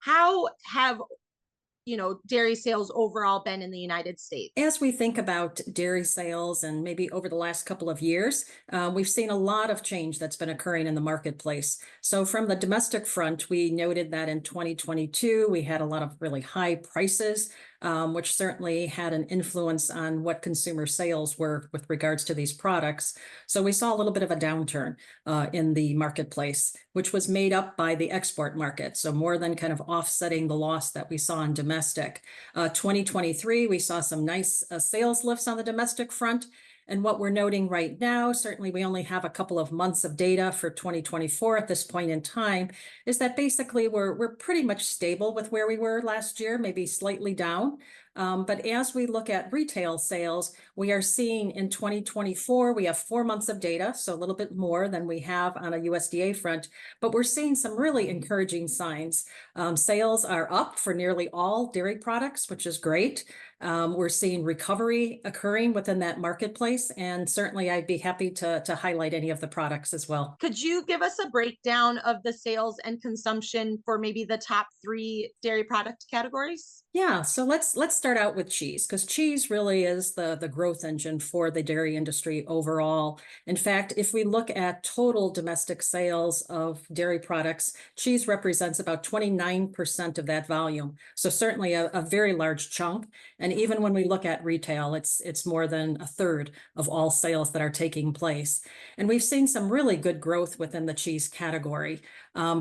How have dairy sales overall been in the United States? As we think about dairy sales and maybe over the last couple of years, we've seen a lot of change that's been occurring in the marketplace. So from the domestic front, we noted that in 2022, we had a lot of really high prices, which certainly had an influence on what consumer sales were with regards to these products. So we saw a little bit of a downturn in the marketplace, which was made up by the export market. So more than kind of offsetting the loss that we saw in domestic. 2023, we saw some nice sales lifts on the domestic front. And what we're noting right now, certainly we only have a couple of months of data for 2024 at this point in time, is that basically we're pretty much stable with where we were last year, maybe slightly down. But as we look at retail sales, we are seeing in 2024, we have 4 months of data, so a little bit more than we have on a USDA front, but we're seeing some really encouraging signs. Sales are up for nearly all dairy products, which is great. We're seeing recovery occurring within that marketplace, and certainly I'd be happy to highlight any of the products as well. Could you give us a breakdown of the sales and consumption for maybe the top 3 dairy product categories? Yeah, so let's start out with cheese, because cheese really is the growth engine for the dairy industry overall. In fact, if we look at total domestic sales of dairy products, cheese represents about 29% of that volume. So certainly a very large chunk. And even when we look at retail, it's more than a third of all sales that are taking place. And we've seen some really good growth within the cheese category.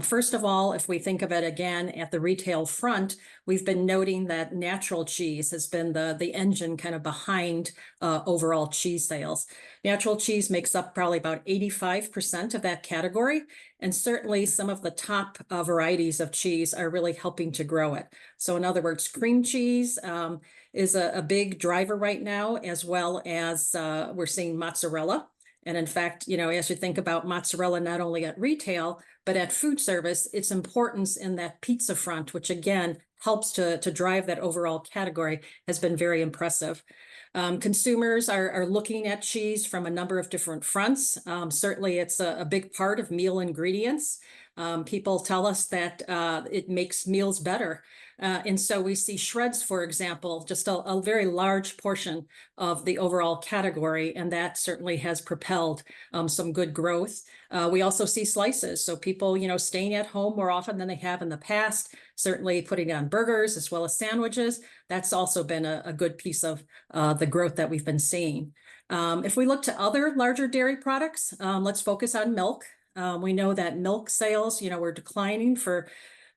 First of all, if we think of it again at the retail front, we've been noting that natural cheese has been the engine kind of behind overall cheese sales. Natural cheese makes up probably about 85% of that category. And certainly some of the top varieties of cheese are really helping to grow it. So in other words, cream cheese is a big driver right now, as well as we're seeing mozzarella. And in fact, as you think about mozzarella, not only at retail, but at food service, its importance in that pizza front, which again helps to drive that overall category, has been very impressive. Consumers are looking at cheese from a number of different fronts. Certainly, it's a big part of meal ingredients. People tell us that it makes meals better. And so we see shreds, for example, just a very large portion of the overall category, and that certainly has propelled some good growth. We also see slices, so people, staying at home more often than they have in the past, certainly putting on burgers as well as sandwiches. That's also been a good piece of the growth that we've been seeing. If we look to other larger dairy products, let's focus on milk. We know that milk sales, were declining for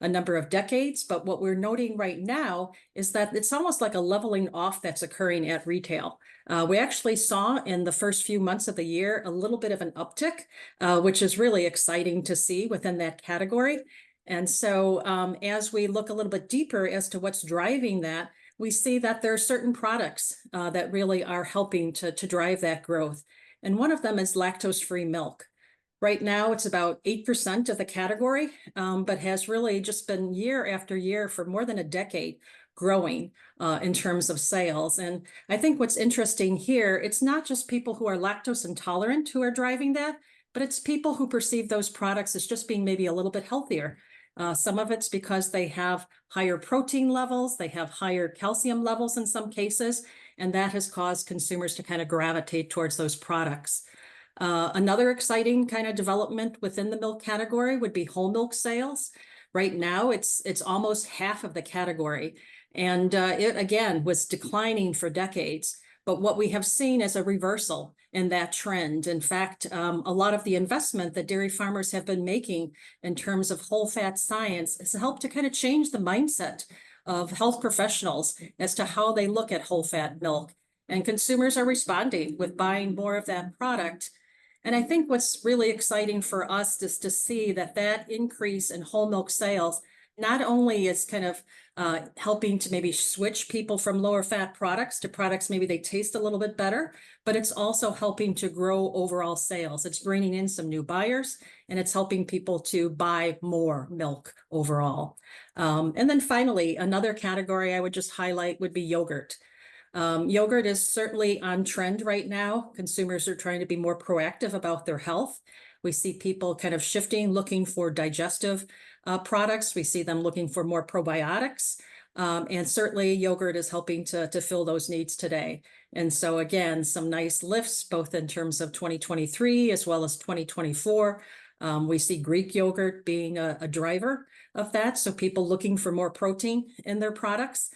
a number of decades, but what we're noting right now is that it's almost like a leveling off that's occurring at retail. We actually saw in the first few months of the year a little bit of an uptick, which is really exciting to see within that category. And so as we look a little bit deeper as to what's driving that, we see that there are certain products that really are helping to drive that growth. And one of them is lactose-free milk. Right now, it's about 8% of the category, but has really just been year after year for more than a decade growing in terms of sales. And I think what's interesting here, it's not just people who are lactose intolerant who are driving that, but it's people who perceive those products as just being maybe a little bit healthier. Some of it's because they have higher protein levels, they have higher calcium levels in some cases, and that has caused consumers to kind of gravitate towards those products. Another exciting kind of development within the milk category would be whole milk sales. Right now, it's almost half of the category, and it again was declining for decades. But what we have seen is a reversal in that trend. In fact, a lot of the investment that dairy farmers have been making in terms of whole fat science has helped to kind of change the mindset of health professionals as to how they look at whole fat milk. And consumers are responding with buying more of that product. And I think what's really exciting for us is to see that increase in whole milk sales not only is kind of helping to maybe switch people from lower fat products to products maybe they taste a little bit better, but it's also helping to grow overall sales. It's bringing in some new buyers, and it's helping people to buy more milk overall. And then finally, another category I would just highlight would be yogurt. Yogurt is certainly on trend right now. Consumers are trying to be more proactive about their health. We see people kind of shifting, looking for digestive products. We see them looking for more probiotics. And certainly yogurt is helping to fill those needs today. And so again, some nice lifts, both in terms of 2023 as well as 2024. We see Greek yogurt being a driver of that. So people looking for more protein in their products.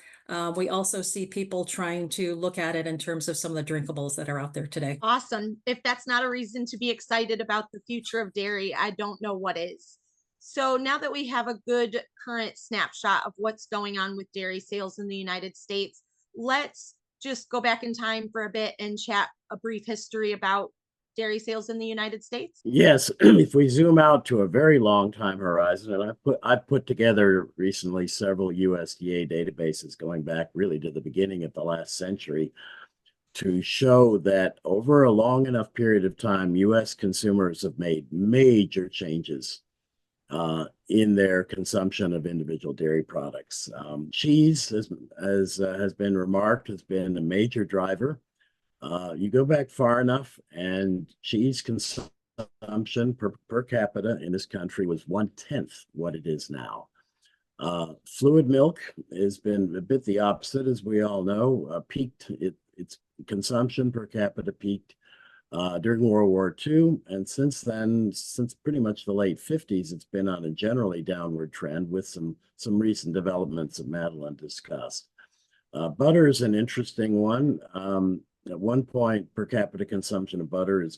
We also see people trying to look at it in terms of some of the drinkables that are out there today. Awesome. If that's not a reason to be excited about the future of dairy, I don't know what is. So now that we have a good current snapshot of what's going on with dairy sales in the United States, let's just go back in time for a bit and chat a brief history about dairy sales in the United States. Yes, if we zoom out to a very long time horizon, and I've put together recently several USDA databases going back really to the beginning of the last century to show that over a long enough period of time, U.S. consumers have made major changes in their consumption of individual dairy products. Cheese, as has been remarked, has been a major driver. You go back far enough, and cheese consumption per capita in this country was 1/10 what it is now. Fluid milk has been a bit the opposite, as we all know. Its consumption per capita peaked during World War II, and since then, since pretty much the late 50s, it's been on a generally downward trend with some recent developments that Madlyn discussed. Butter is an interesting one. At one point, per capita consumption of butter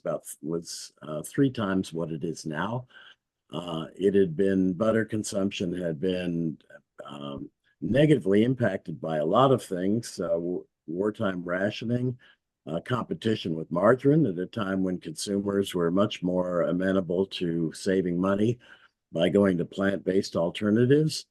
was 3 times what it is now. Butter consumption had been negatively impacted by a lot of things, wartime rationing, competition with margarine at a time when consumers were much more amenable to saving money by going to plant-based alternatives.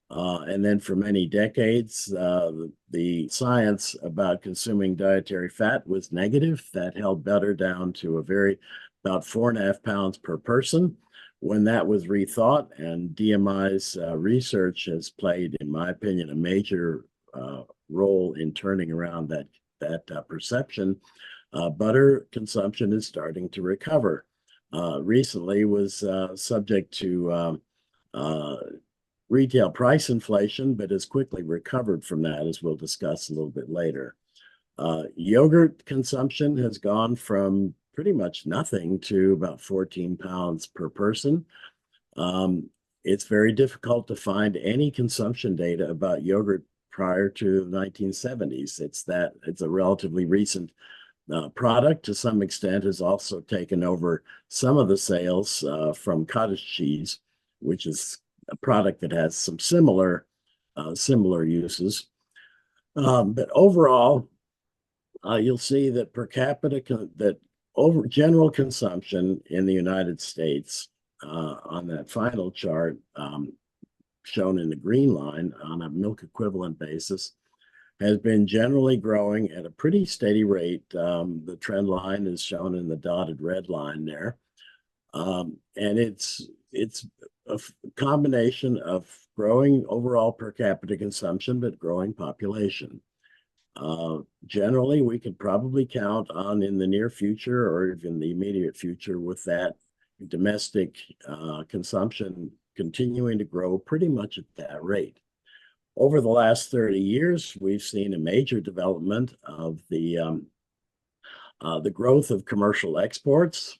And then for many decades, the science about consuming dietary fat was negative. That held butter down to about 4.5 pounds per person. When that was rethought, and DMI's research has played, in my opinion, a major role in turning around that perception, butter consumption is starting to recover. Recently was subject to retail price inflation, but has quickly recovered from that, as we'll discuss a little bit later. Yogurt consumption has gone from pretty much nothing to about 14 pounds per person. It's very difficult to find any consumption data about yogurt prior to the 1970s. It's a relatively recent product. To some extent has also taken over some of the sales from cottage cheese, which is a product that has some similar uses. But overall, you'll see that per capita, general consumption in the United States on that final chart, shown in the green line on a milk equivalent basis, has been generally growing at a pretty steady rate. The trend line is shown in the dotted red line there. And it's a combination of growing overall per capita consumption, but growing population. Generally, we could probably count on, in the near future or even the immediate future, with that domestic consumption continuing to grow pretty much at that rate. Over the last 30 years, we've seen a major development of the growth of commercial exports.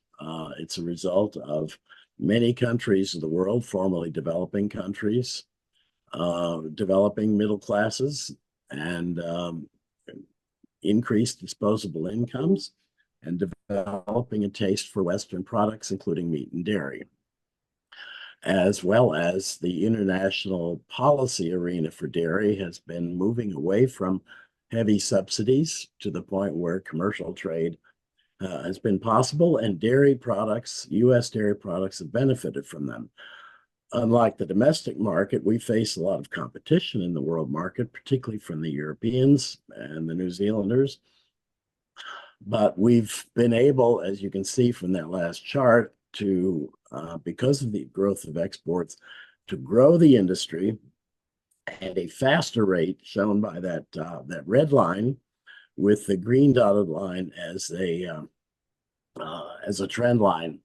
It's a result of many countries of the world, formerly developing countries, developing middle classes, and increased disposable incomes, and developing a taste for Western products, including meat and dairy, as well as the international policy arena for dairy has been moving away from heavy subsidies to the point where commercial trade has been possible, and U.S. dairy products have benefited from them. Unlike the domestic market, we face a lot of competition in the world market, particularly from the Europeans and the New Zealanders. But we've been able, as you can see from that last chart, to, because of the growth of exports, to grow the industry at a faster rate, shown by that red line, with the green dotted line as a trend line.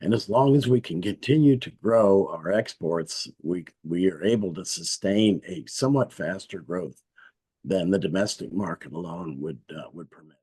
And as long as we can continue to grow our exports, we are able to sustain a somewhat faster growth than the domestic market alone would permit.